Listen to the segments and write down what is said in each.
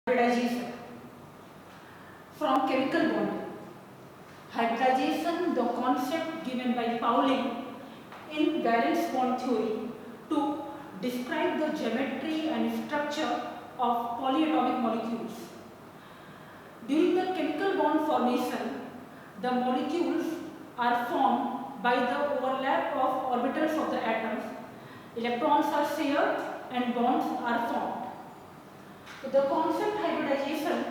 Hybridization. From chemical bonding. Hybridization, the concept given by Pauling in valence bond theory to describe the geometry and structure of polyatomic molecules. During the chemical bond formation, the molecules are formed by the overlap of orbitals of the atoms. Electrons are shared and bonds are formed. So the concept hybridization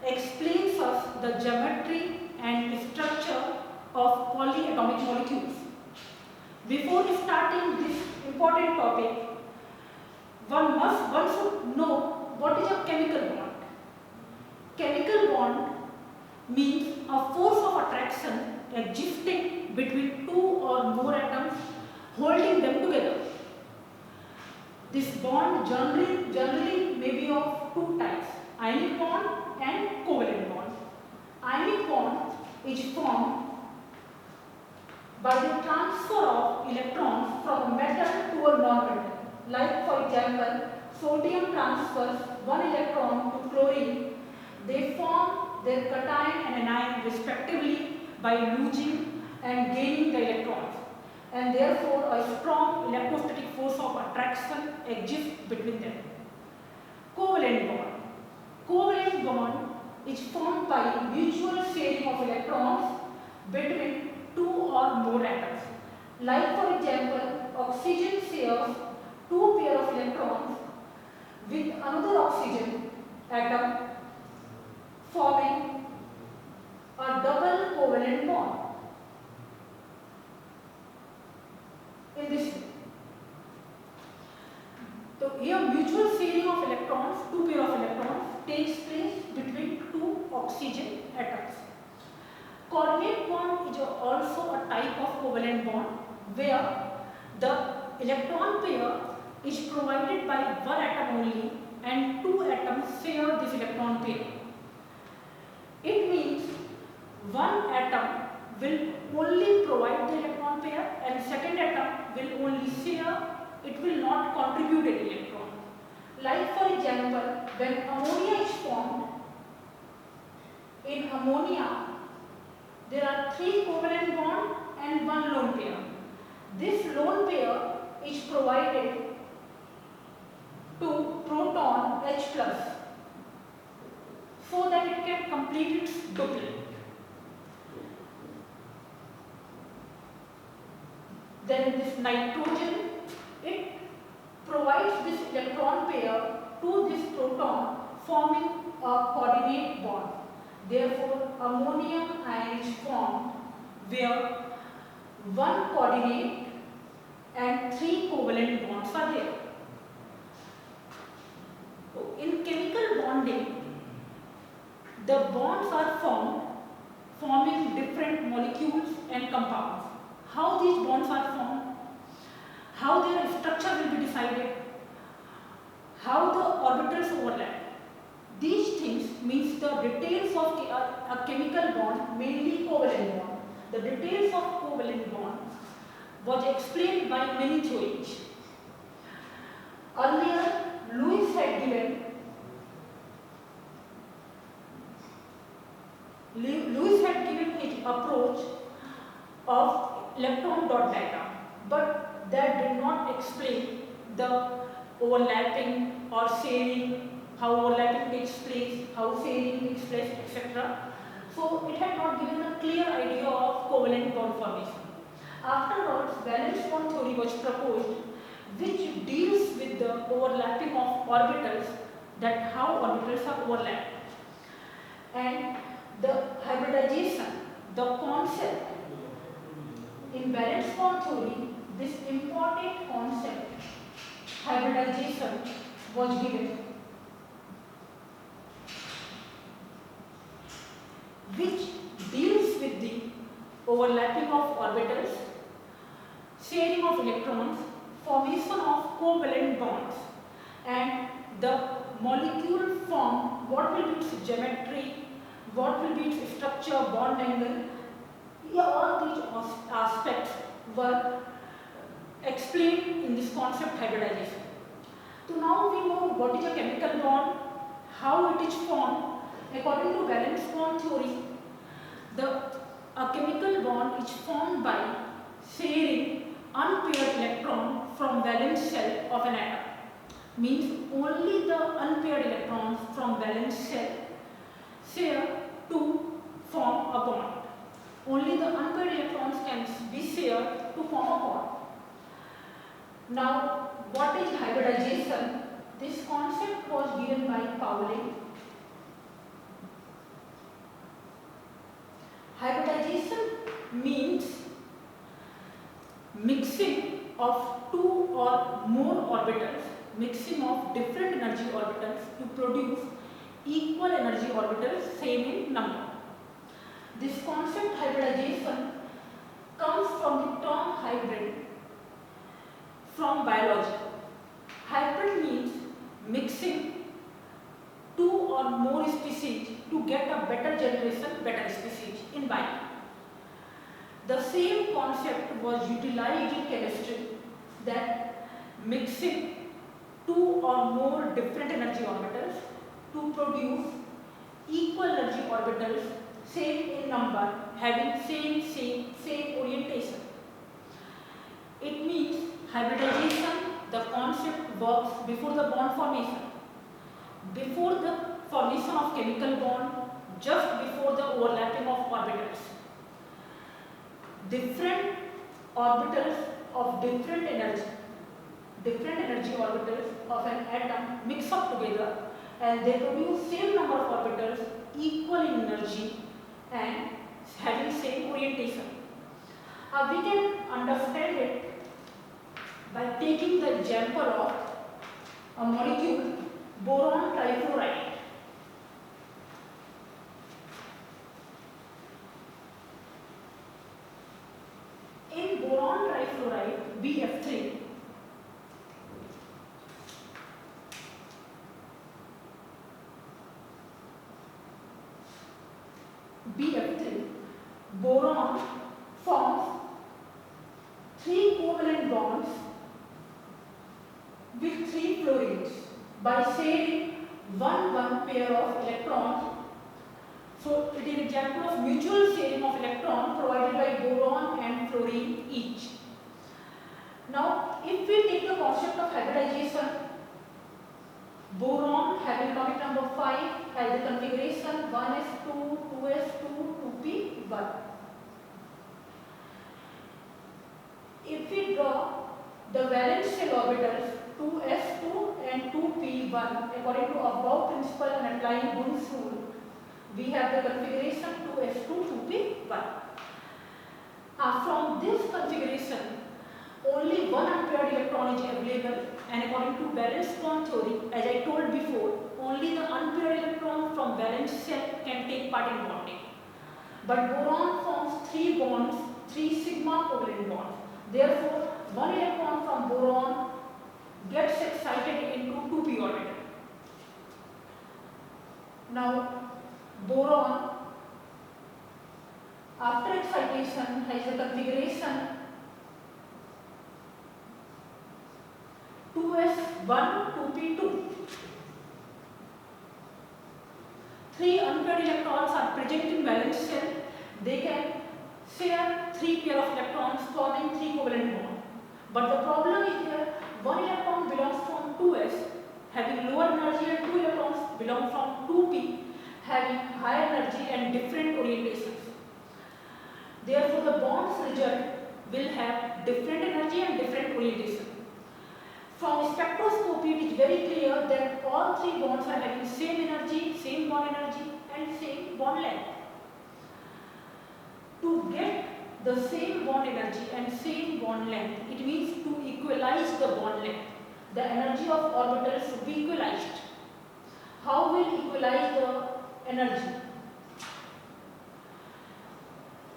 explains us the geometry and structure of polyatomic molecules. Before starting this important topic, one should know what is a chemical bond. Chemical bond means a force of attraction existing between two or more atoms holding them together. This bond generally may be of two types, ionic bond and covalent bond. Ionic bond is formed by the transfer of electrons from a metal to a non-metal. Like for example, sodium transfers one electron to chlorine. They form their cation and anion respectively by losing and gaining the electrons, and therefore a strong electrostatic force of attraction exists between them. Covalent bond. Covalent bond is formed by mutual sharing of electrons between two or more atoms. Like for example, oxygen shares two pair of electrons with another oxygen atom, forming a double covalent bond. In this way. So here mutual sharing of electrons, two pair of electrons, takes place between two oxygen atoms. Coordinate bond is also a type of covalent bond where the electron pair is provided by one atom only and two atoms share this electron pair. It means one atom will only provide the electron pair and second atom will only share, it will not contribute any electron. Like for example, when ammonia is formed, in ammonia there are three covalent bonds and one lone pair. This lone pair is provided to proton H plus so that it can complete its duplet. Then this nitrogen, it provides this electron pair to this proton, forming a coordinate bond. Therefore, ammonium ion is formed where one coordinate and three covalent bonds are there. In chemical bonding, the bonds are formed forming different molecules and compounds. How these bonds are formed, how their structure will be decided, how the orbitals overlap. These things means the details of a chemical bond, mainly covalent bond. The details of covalent bond was explained by many theories. Earlier, Lewis had given his approach of electron dot diagram, but that did not explain the overlapping or sharing, how overlapping takes place, how sharing takes place, etc. So it had not given a clear idea of covalent bond formation. Afterwards, valence bond theory was proposed, which deals with the overlapping of orbitals, that how orbitals are overlapped. And the hybridization, the concept in valence bond theory, this important concept, hybridization, was given, which deals with the overlapping of orbitals, sharing of electrons, formation of covalent bonds, and the molecule form, what will be its geometry, what will be its structure, bond angle. Yeah, all these aspects were explained in this concept hybridization. So now we know what is a chemical bond, how it is formed. According to valence bond theory, a chemical bond is formed by sharing unpaired electron from valence shell of an atom. Means only the unpaired electrons from valence shell share to form a bond. Only the unpaired electrons can be shared to form a bond. Now, what is hybridization? This concept was given by Pauling. Hybridization means mixing of two or more orbitals, mixing of different energy orbitals to produce equal energy orbitals same in number. This concept hybridization comes from the term hybrid from biology. Hybrid means mixing two or more species to get a better generation, better species in bio. The same concept was utilized in chemistry, that mixing two or more different energy orbitals to produce equal energy orbitals same in number, having same orientation. It means hybridization, the concept works before the bond formation. Before the formation of chemical bond, just before the overlapping of orbitals. Different orbitals of different energy orbitals of an atom mix up together and they produce same number of orbitals equal in energy and having same orientation. We can understand it by taking the example of a molecule boron trifluoride. In boron trifluoride BF3, boron forms three covalent bonds with three fluorines by sharing one pair of electrons. So it is an example of mutual sharing of electron provided by boron and fluorine each. Now, if we take the concept of hybridization, boron having atomic number 5 has the configuration 1s2, 2s2, 2p1. If we draw the valence shell orbitals 2s2 and 2p1 according to above principle and applying Bund's rule, we have the configuration 2s2, 2p1. From this configuration, only one unpaired electron is available, and according to valence bond theory, as I told before, only the unpaired electron from valence shell can take part in bonding. But boron forms three bonds, three sigma covalent bonds. Therefore, one electron from boron gets excited into 2p orbital. Now, boron after excitation has a configuration 2s1, 2p2. Three unpaired electrons are present in valence shell. They can share three pair of electrons forming three covalent bonds. But the problem is here, one electron belongs from 2s having lower energy and two electrons belong from 2p having higher energy and different orientations. Therefore, the bond's result will have different energy and different orientation. From spectroscopy, it is very clear that all three bonds are having same energy, same bond energy and same bond length. To get the same bond energy and same bond length, it means to equalize the bond length. The energy of orbitals should be equalized. How will equalize the energy?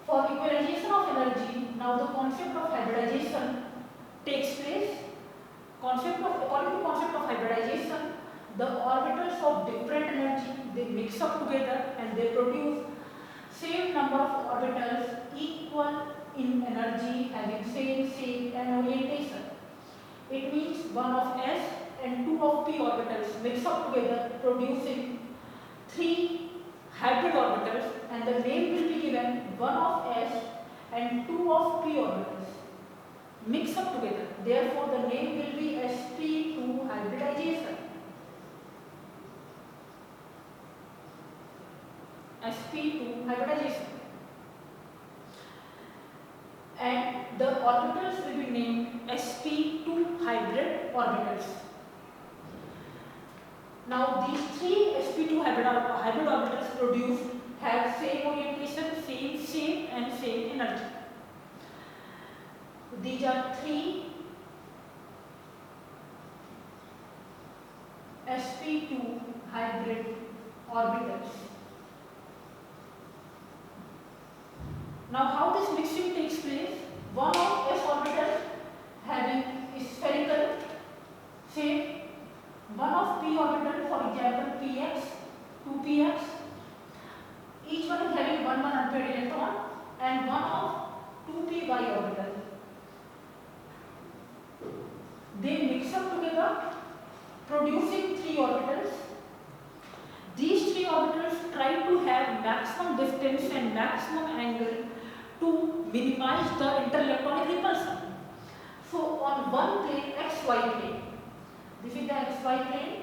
For equalization of energy, now the concept of hybridization takes place. According to concept of hybridization, the orbitals of different energy, they mix up together and they produce same number of orbitals equal in energy having same shape and orientation. It means one of s and 2 of p orbitals mix up together, producing 3 hybrid orbitals, and the name will be given 1 of s and 2 of p orbitals mix up together. Therefore, the name will be sp2 hybridization. sp2 hybridization. And the orbitals will be named sp2 hybrid orbitals. Now, these 3 sp2 hybrid orbitals produced have same orientation, same shape and same energy. These are 3 sp2 hybrid orbitals. Now, how this mixing takes place? One of s orbital having spherical shape, one of p orbital, for example px, 2px, each one is having one unpaired electron, and one of 2py orbital. They mix up together, producing 3 orbitals. These 3 orbitals try to have maximum distance and maximum angle to minimize the interelectronic repulsion. So, on one plane, xy plane, this is the xy plane,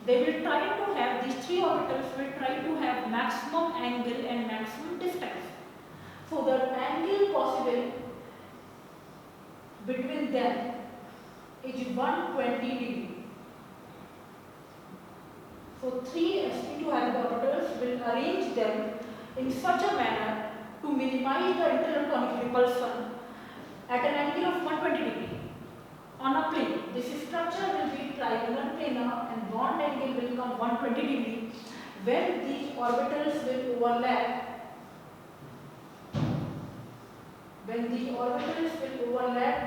they will try to have, these 3 orbitals will try to have maximum angle and maximum distance. So, the angle possible between them is 120 degree. So, 3 sp2 hybrid orbitals will arrange them in such a manner to minimize the interelectronic repulsion at an angle of 120 degree on a plane. This structure will be trigonal planar and bond angle will come 120 degree. When these orbitals will overlap,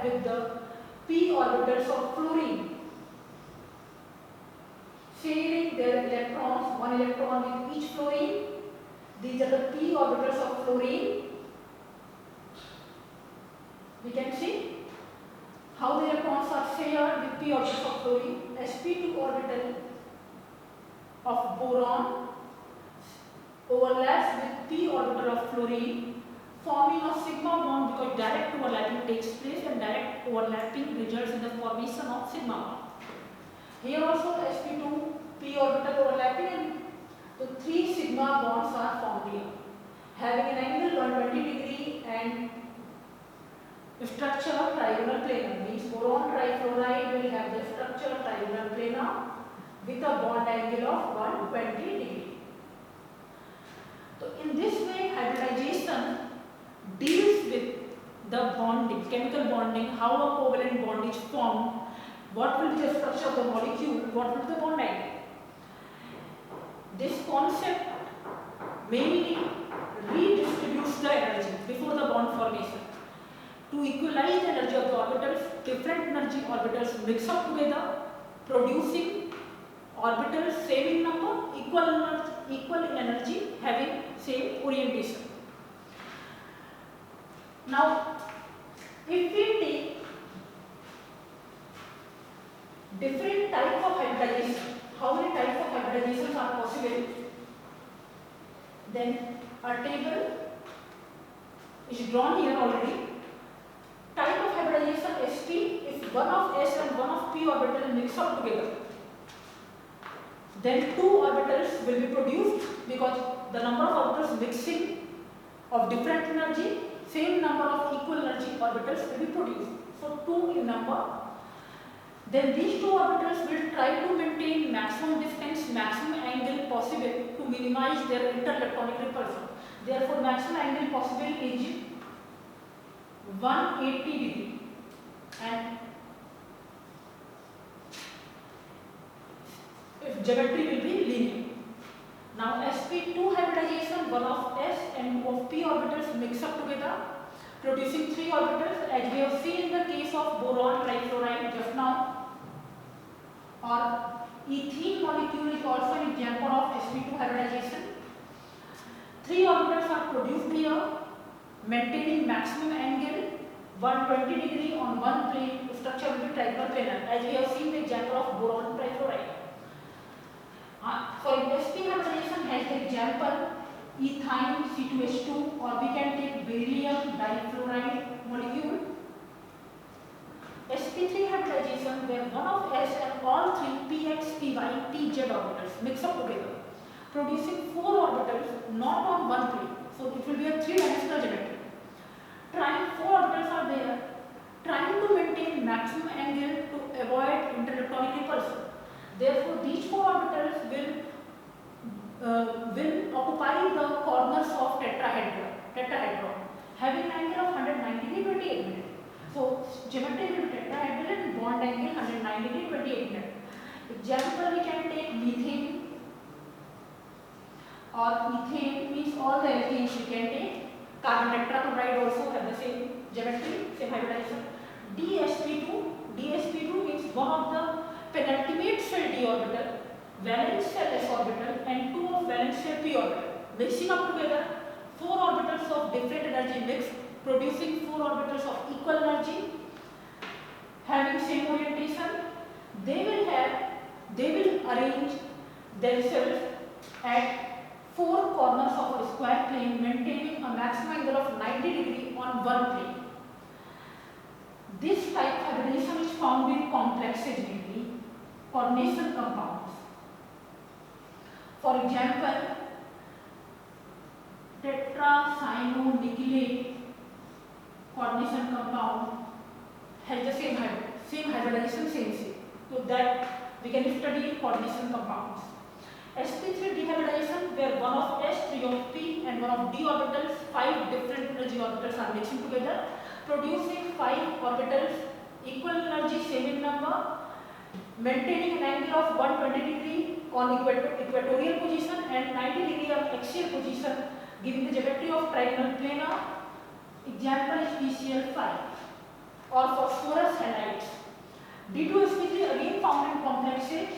with the p orbitals of fluorine, sharing their electrons, one electron with each fluorine. These are the p orbitals of fluorine. We can see how the electrons are shared with p orbitals of fluorine. sp2 orbital of boron overlaps with p orbital of fluorine, forming a sigma bond, because direct overlapping takes place and direct overlapping results in the formation of sigma bond. Here also sp2 p orbital overlapping and the 3 sigma bonds are formed here, having an angle 120 degree and structure of trigonal planar. Means boron trifluoride will have the structure of trigonal planar with a bond angle of 120 degree. So in this way, hybridization deals with the bonding, chemical bonding, how a covalent bond is formed, what will be the structure of the molecule, what will be the bond angle. This concept mainly redistributes the energy before the bond formation. To equalize the energy of the orbitals, different energy orbitals mix up together, producing orbitals same in number, equal in energy, having same orientation. Now, if we take different types of hybridization, how many types of hybridizations are possible, then a table is drawn here already. Type of hybridization Sp, if one of s and one of p orbital mix up together, then 2 orbitals will be produced, because the number of orbitals mixing of different energy, same number of equal energy orbitals will be produced. So 2 in number. Then these 2 orbitals will try to maintain maximum distance, maximum angle possible to minimize their interelectronic repulsion. Therefore, maximum angle possible is 180 degree, and if geometry will be linear. Now, sp2 hybridization, one of s and 2 of p orbitals mix up together, producing 3 orbitals, as we have seen in the case of boron trifluoride just now. Or ethene molecule is also an example of sp2 hybridization. 3 orbitals are produced here, maintaining maximum angle 120 degree on one plane, structure will be trigonal planar, as we have seen the example of boron trifluoride. For sp hybridization has the example ethyne C2H2, or we can take beryllium difluoride molecule. sp3 hybridization, where one of S and all three px, py, tz orbitals mix up together, producing 4 orbitals not on one plane. So it will be a 3-dimensional geometry. Trying 4 orbitals are there, trying to maintain maximum angle to avoid interelectronic repulsion. Therefore, these 4 orbitals will occupy the corners of tetrahedron, having an angle of 190 degree 28 minutes. So geometry will be tetrahedral and bond angle 190 degree 28 minutes. Example, we can take methane, or ethane means all the alkanes we can take. Carbon tetrachloride also have the same geometry, same hybridization. DsP2 means one of the penultimate shell d orbital, valence shell s orbital, and 2 of valence shell p orbital. Mixing up together 4 orbitals of different energy mix, producing 4 orbitals of equal energy, having same orientation. They will arrange themselves at 4 corners of a square plane, maintaining a maximum angle of 90 degree on one plane. This type hybridization is found in complexes, mainly coordination compounds. For example, tetracyanonickelate coordination compound has the same hybridization, same. So that we can study coordination compounds. sp3 dehybridization, where one of s, 3 of p, and one of d orbitals, 5 different energy orbitals are mixing together, producing 5 orbitals, equal energy, same in number, maintaining an angle of 120 degree on equatorial position and 90 degree of axial position, giving the geometry of trigonal planar. Example is PCl5, or phosphorus halides. D2sp3 again found in complexes,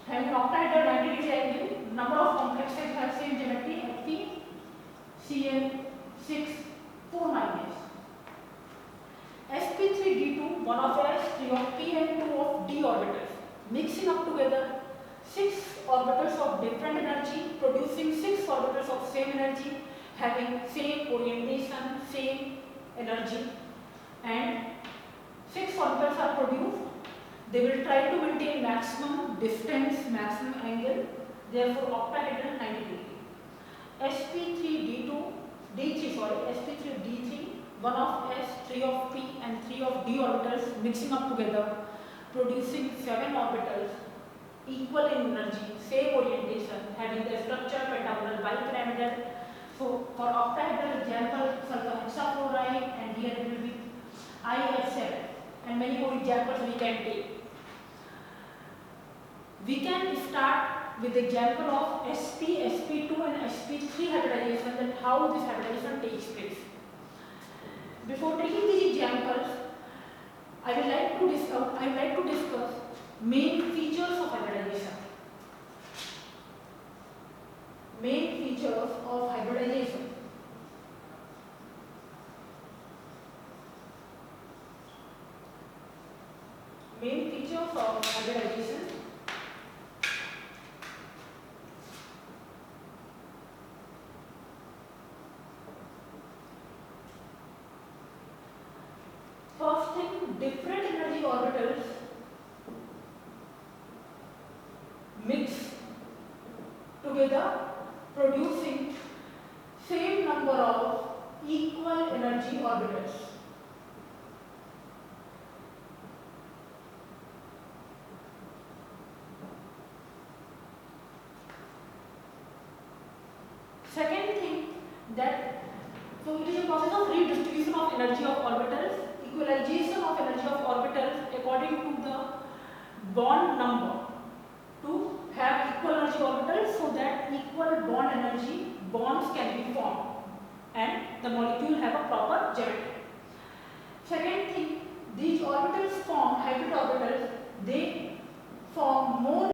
having octahedral 90 degree angle. Number of complexes have same geometry, Fe, Cl6, 4 minus. sp3d2, 1 of s, 3 of p, and 2 of d orbitals, mixing up together 6 orbitals of different energy, producing 6 orbitals of same energy, having same orientation, same energy, and 6 orbitals are produced. They will try to maintain maximum distance, maximum angle, therefore octahedral 90 degree. sp3d3, 1 of s, 3 of p, and 3 of d orbitals mixing up together, producing 7 orbitals, equal in energy, same orientation, having the structure pentagonal bipyramidal. So for octahedral example, sulfur hexafluoride, and here it will be IF7, and many more examples we can take. We can start with the example of sp, sp2, and sp3 hybridization, that how this hybridization takes place. Before taking these examples, I would like to discuss main features of hybridization. Main features of hybridization. Main features of hybridization. First thing, different energy orbitals mix together, producing same number of equal energy orbitals. Second thing, that so it is a process of redistribution of energy of orbitals, equalization of energy of orbitals according to the bond number, to have equal energy orbitals so that equal bond energy bonds can be formed and the molecule have a proper geometry. Second thing, these orbitals form hybrid orbitals, they form more